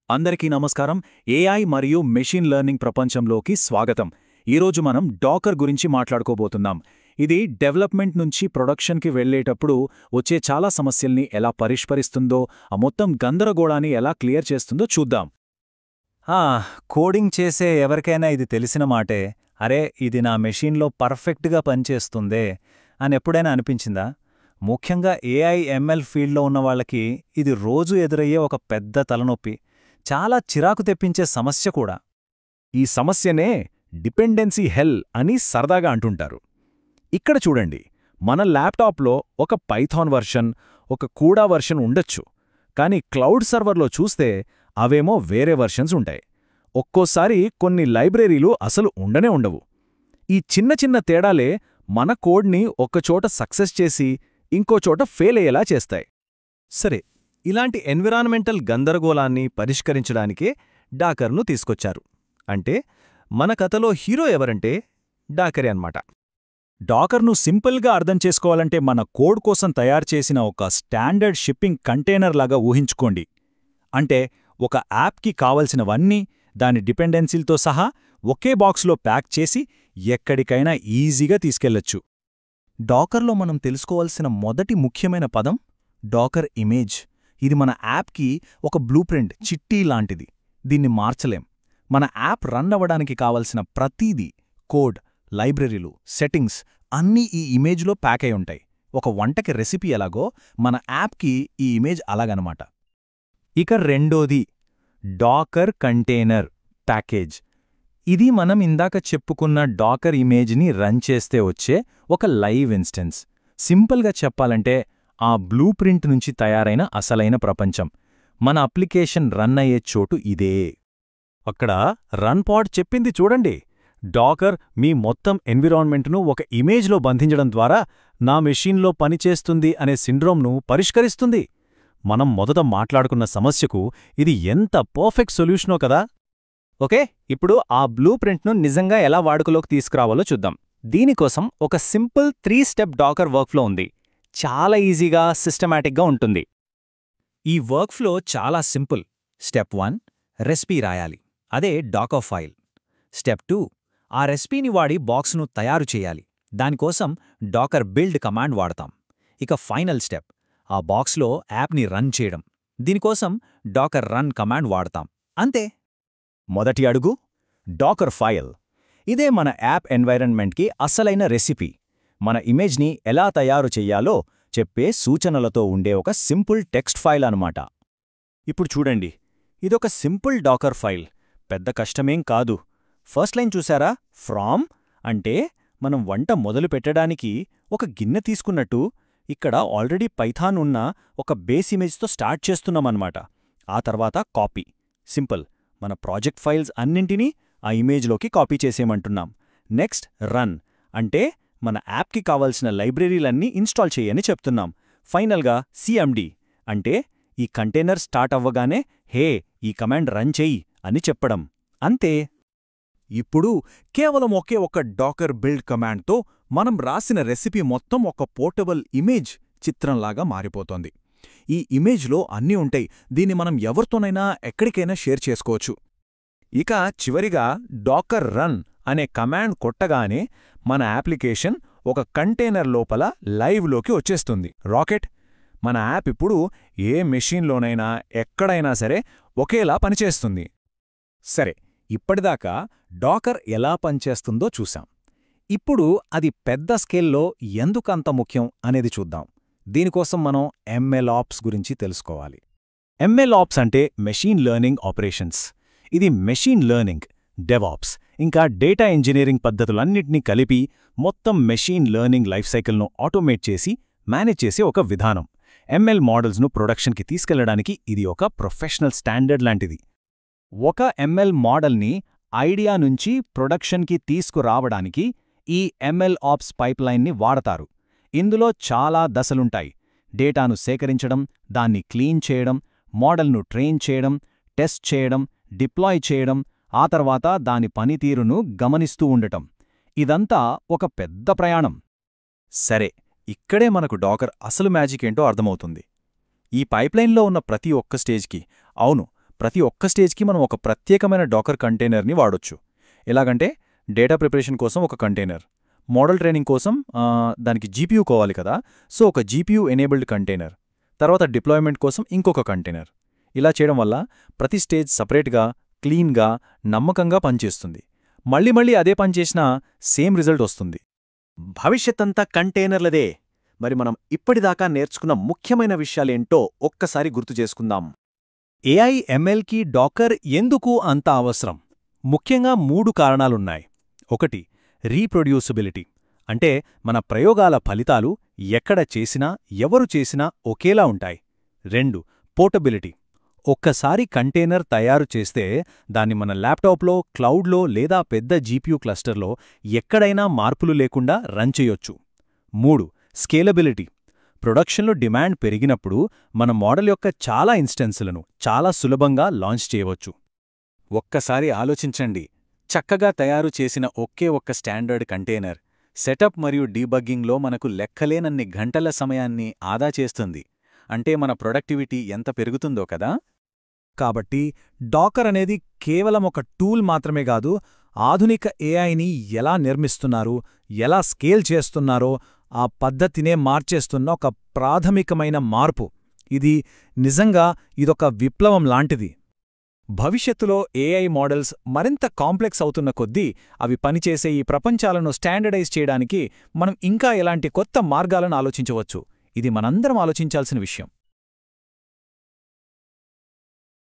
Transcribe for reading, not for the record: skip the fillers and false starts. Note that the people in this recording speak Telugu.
అందరికీ నమస్కారం. ఏఐ మరియు మెషిన్ లెర్నింగ్ ప్రపంచంలోకి స్వాగతం. ఈరోజు మనం డాకర్ గురించి మాట్లాడుకోబోతున్నాం. ఇది డెవలప్మెంట్ నుంచి ప్రొడక్షన్కి వెళ్లేటప్పుడు వచ్చే చాలా సమస్యల్ని ఎలా పరిష్కరిస్తుందో, ఆ మొత్తం గందరగోళాన్ని ఎలా క్లియర్ చేస్తుందో చూద్దాం. కోడింగ్ చేసే ఎవరికైనా ఇది తెలిసిన మాటే. అరే, ఇది నా మెషీన్లో పర్ఫెక్ట్గా పనిచేస్తుందే అని ఎప్పుడైనా అనిపించిందా? ముఖ్యంగా ఏఐ ఎంఎల్ ఫీల్డ్లో ఉన్నవాళ్లకి ఇది రోజు ఎదురయ్యే ఒక పెద్ద తలనొప్పి, చాలా చిరాకు తెప్పించే సమస్య కూడా. ఈ సమస్యనే డిపెండెన్సీ హెల్ అని సరదాగా అంటుంటారు. ఇక్కడ చూడండి, మన ల్యాప్టాప్లో ఒక పైథాన్ వర్షన్, ఒక కూడా వర్షన్ ఉండొచ్చు. కానీ క్లౌడ్ సర్వర్లో చూస్తే అవేమో వేరే వర్షన్స్ ఉంటాయి. ఒక్కోసారి కొన్ని లైబ్రరీలు అసలు ఉండనే ఉండవు. ఈ చిన్న చిన్న తేడాలే మన కోడ్ని ఒక్కచోట సక్సెస్ చేసి ఇంకోచోట ఫెయిల్ అయ్యేలా చేస్తాయి. సరే, ఇలాంటి ఎన్విరాన్మెంటల్ గందరగోళాన్ని పరిష్కరించడానికే డాకర్ను తీసుకొచ్చారు. అంటే మన కథలో హీరో ఎవరంటే డాకరే అన్నమాట. డాకర్ను సింపుల్గా అర్థం చేసుకోవాలంటే మన కోడ్ కోసం తయారుచేసిన ఒక స్టాండర్డ్ షిప్పింగ్ కంటైనర్ లాగా ఊహించుకోండి. అంటే ఒక యాప్కి కావలసినవన్నీ దాని డిపెండెన్సీలతో సహా ఒకే బాక్స్లో ప్యాక్ చేసి ఎక్కడికైనా ఈజీగా తీసుకెళ్లొచ్చు. డాకర్లో మనం తెలుసుకోవాల్సిన మొదటి ముఖ్యమైన పదం డాకర్ ఇమేజ్. ఇది మన యాప్కి ఒక బ్లూప్రింట్, చిట్టీ లాంటిది. దీన్ని మార్చలేం. మన యాప్ రన్ అవ్వడానికి కావలసిన ప్రతీదీ, కోడ్, లైబ్రరీలు, సెట్టింగ్స్ అన్నీ ఈ ఇమేజ్లో ప్యాక్ అయి ఉంటాయి. ఒక వంటకి రెసిపీ ఎలాగో మన యాప్కి ఈ ఇమేజ్ అలాగనమాట. ఇక రెండోది డాకర్ కంటైనర్ ప్యాకేజ్. ఇది మనం ఇందాక చెప్పుకున్న డాకర్ ఇమేజ్ని రన్ చేస్తే వచ్చే ఒక లైవ్ ఇన్స్టెన్స్. సింపుల్గా చెప్పాలంటే ఆ బ్లూ ప్రింట్ నుంచి తయారైన అసలైన ప్రపంచం. మన అప్లికేషన్ రన్ అయ్యే చోటు ఇదే. అక్కడ రన్ పాడ్ చెప్పింది చూడండి. డాకర్ మీ మొత్తం ఎన్విరాన్మెంట్ను ఒక ఇమేజ్లో బంధించడం ద్వారా నా మెషీన్లో పనిచేస్తుంది అనే సిండ్రోమ్ను పరిష్కరిస్తుంది. మనం మొదట మాట్లాడుకున్న సమస్యకు ఇది ఎంత పర్ఫెక్ట్ సొల్యూషనో కదా. ఓకే, ఇప్పుడు ఆ బ్లూ ప్రింట్ను నిజంగా ఎలా వాడుకలోకి తీసుకురావాలో చూద్దాం. దీనికోసం ఒక సింపుల్ 3 స్టెప్ డాకర్ వర్క్ఫ్లో ఉంది. చాలా ఈజీగా, సిస్టమాటిక్గా ఉంటుంది. ఈ వర్క్ఫ్లో చాలా సింపుల్. స్టెప్ 1 రెసిపీ రాయాలి, అదే డాకర్ ఫైల్. స్టెప్ 2 ఆ రెసిపీని వాడి బాక్స్ను తయారు చేయాలి. దానికోసం డాకర్ బిల్డ్ కమాండ్ వాడతాం. ఇక ఫైనల్ స్టెప్ ఆ బాక్స్లో యాప్ని రన్ చేయడం. దీనికోసం డాకర్ రన్ కమాండ్ వాడతాం. అంతే. మొదటి అడుగు డాకర్ ఫైల్. ఇదే మన యాప్ ఎన్వైరన్మెంట్కి అసలైన రెసిపీ. మన ఇమేజ్ని ఎలా తయారు చెయ్యాలో చెప్పే సూచనలతో ఉండే ఒక సింపుల్ టెక్స్ట్ ఫైల్ అనమాట. ఇప్పుడు చూడండి, ఇదొక సింపుల్ డాకర్ ఫైల్. పెద్ద కష్టమేం కాదు. ఫస్ట్ లైన్ చూసారా? ఫ్రామ్ అంటే మనం వంట మొదలు పెట్టడానికి ఒక గిన్నె తీసుకున్నట్టు ఇక్కడ ఆల్రెడీ పైథాన్ ఉన్న ఒక బేస్ ఇమేజ్తో స్టార్ట్ చేస్తున్నామన్నమాట. ఆ తర్వాత కాపీ. సింపుల్. మన ప్రాజెక్ట్ ఫైల్స్ అన్నింటినీ ఆ ఇమేజ్లోకి కాపీ చేసేయమంటున్నాం. నెక్స్ట్ రన్ అంటే మన యాప్కి కావలసిన లైబ్రరీలన్నీ ఇన్స్టాల్ చేయని చెప్తున్నాం. ఫైనల్గా సిఎండి అంటే ఈ కంటైనర్ స్టార్ట్ అవ్వగానే హే, ఈ కమాండ్ రన్ చెయ్యి అని చెప్పడం. అంతే. ఇప్పుడు కేవలం ఒకే ఒక డాకర్ బిల్డ్ కమాండ్తో మనం రాసిన రెసిపీ మొత్తం ఒక పోర్టబుల్ ఇమేజ్ చిత్రంలాగా మారిపోతోంది. ఈ ఇమేజ్లో అన్నీ ఉంటాయి. దీన్ని మనం ఎవరితోనైనా ఎక్కడికైనా షేర్ చేసుకోవచ్చు. ఇక చివరిగా డాకర్ రన్ అనే కమాండ్ కొట్టగానే మన అప్లికేషన్ ఒక కంటైనర్ లోపల లైవ్లోకి వచ్చేస్తుంది. రాకెట్. మన యాప్ ఇప్పుడు ఏ మెషీన్లోనైనా ఎక్కడైనా సరే ఒకేలా పనిచేస్తుంది. సరే, ఇప్పటిదాకా డాకర్ ఎలా పనిచేస్తుందో చూశాం. ఇప్పుడు అది పెద్ద స్కేల్లో ఎందుకంత ముఖ్యం అనేది చూద్దాం. దీనికోసం మనం ఎంఎల్ఆప్స్ గురించి తెలుసుకోవాలి. ఎంఎల్ఆప్స్ అంటే మెషీన్ లెర్నింగ్ ఆపరేషన్స్. ఇది మెషీన్ లెర్నింగ్, డెవాప్స్ ఇంకా డేటా ఇంజనీరింగ్ పద్ధతులన్నింటినీ కలిపి మొత్తం మెషీన్ లెర్నింగ్ లైఫ్ సైకిల్ను ఆటోమేట్ చేసి మేనేజ్ చేసే ఒక విధానం. ఎంఎల్ మోడల్స్ను ప్రొడక్షన్కి తీసుకెళ్లడానికి ఇది ఒక ప్రొఫెషనల్ స్టాండర్డ్ లాంటిది. ఒక ఎంఎల్ మోడల్ని ఐడియా నుంచి ప్రొడక్షన్కి తీసుకురావడానికి ఈ ఎంఎల్ఆప్స్ పైప్లైన్ని వాడతారు. ఇందులో చాలా దశలుంటాయి. డేటాను సేకరించడం, దాన్ని క్లీన్ చేయడం, మోడల్ను ట్రైన్ చేయడం, టెస్ట్ చేయడం, డిప్లాయ్ చేయడం, ఆ తర్వాత దాని పనితీరును గమనిస్తూ ఉండటం. ఇదంతా ఒక పెద్ద ప్రయాణం. సరే, ఇక్కడే మనకు డాకర్ అసలు మ్యాజిక్ ఏంటో అర్థమవుతుంది. ఈ పైప్లైన్లో ఉన్న ప్రతి ఒక్క స్టేజ్కి, అవును, ప్రతి ఒక్క స్టేజ్కి మనం ఒక ప్రత్యేకమైన డాకర్ కంటైనర్ని వాడొచ్చు. ఎలాగంటే డేటా ప్రిపరేషన్ కోసం ఒక కంటైనర్, మోడల్ ట్రైనింగ్ కోసం దానికి జీపీయూ కావాలి కదా, సో ఒక జీపీయూ ఎనేబుల్డ్ కంటైనర్, తర్వాత డిప్లాయ్మెంట్ కోసం ఇంకొక కంటైనర్. ఇలా చేయడం వల్ల ప్రతి స్టేజ్ సపరేట్గా, క్లీన్గా, నమ్మకంగా పనిచేస్తుంది. మళ్ళీ మళ్ళీ అదే పనిచేసినా సేమ్ రిజల్ట్ వస్తుంది. భవిష్యత్తంతా కంటైనర్లదే. మరి మనం ఇప్పటిదాకా నేర్చుకున్న ముఖ్యమైన విషయాలేంటో ఒక్కసారి గుర్తు చేసుకుందాం. ఏఐ ఎంఎల్కి డాకర్ ఎందుకు అంత అవసరం? ముఖ్యంగా 3 కారణాలున్నాయి. 1. రీప్రొడ్యూసిబిలిటీ, అంటే మన ప్రయోగాల ఫలితాలు ఎక్కడ చేసినా, ఎవరు చేసినా ఒకేలా ఉంటాయి. 2. పోర్టబిలిటీ, ఒక్కసారి కంటైనర్ తయారు చేస్తే దాన్ని మన ల్యాప్టాప్లో, క్లౌడ్లో లేదా పెద్ద జీపీయూ క్లస్టర్లో ఎక్కడైనా మార్పులు లేకుండా రన్ చేయొచ్చు. 3. స్కేలబిలిటీ, ప్రొడక్షన్లో డిమాండ్ పెరిగినప్పుడు మన మోడల్ యొక్క చాలా ఇన్స్టెన్సులను చాలా సులభంగా లాంచ్ చేయవచ్చు. ఒక్కసారి ఆలోచించండి. చక్కగా తయారు చేసిన ఒకే ఒక్క స్టాండర్డ్ కంటైనర్ సెటప్ మరియు డీబగ్గింగ్లో మనకు లెక్కలేనన్ని గంటల సమయాన్ని ఆదా చేస్తుంది. అంటే మన ప్రొడక్టివిటీ ఎంత పెరుగుతుందో కదా. కాబట్టి డాకర్ అనేది కేవలం ఒక టూల్ మాత్రమే కాదు, ఆధునిక ఏఐని ఎలా నిర్మిస్తున్నారు, ఎలా స్కేల్ చేస్తున్నారో ఆ పద్ధతినే మార్చేస్తున్న ఒక ప్రాథమికమైన మార్పు. ఇది నిజంగా ఇదొక విప్లవం లాంటిది. భవిష్యత్తులో ఏఐ మోడల్స్ మరింత కాంప్లెక్స్ అవుతున్న కొద్దీ అవి పనిచేసే ఈ ప్రపంచాలను స్టాండర్డైజ్ చేయడానికి మనం ఇంకా ఎలాంటి కొత్త మార్గాలను ఆలోచించవచ్చు. ఇది మనందరం ఆలోచించాల్సిన విషయం.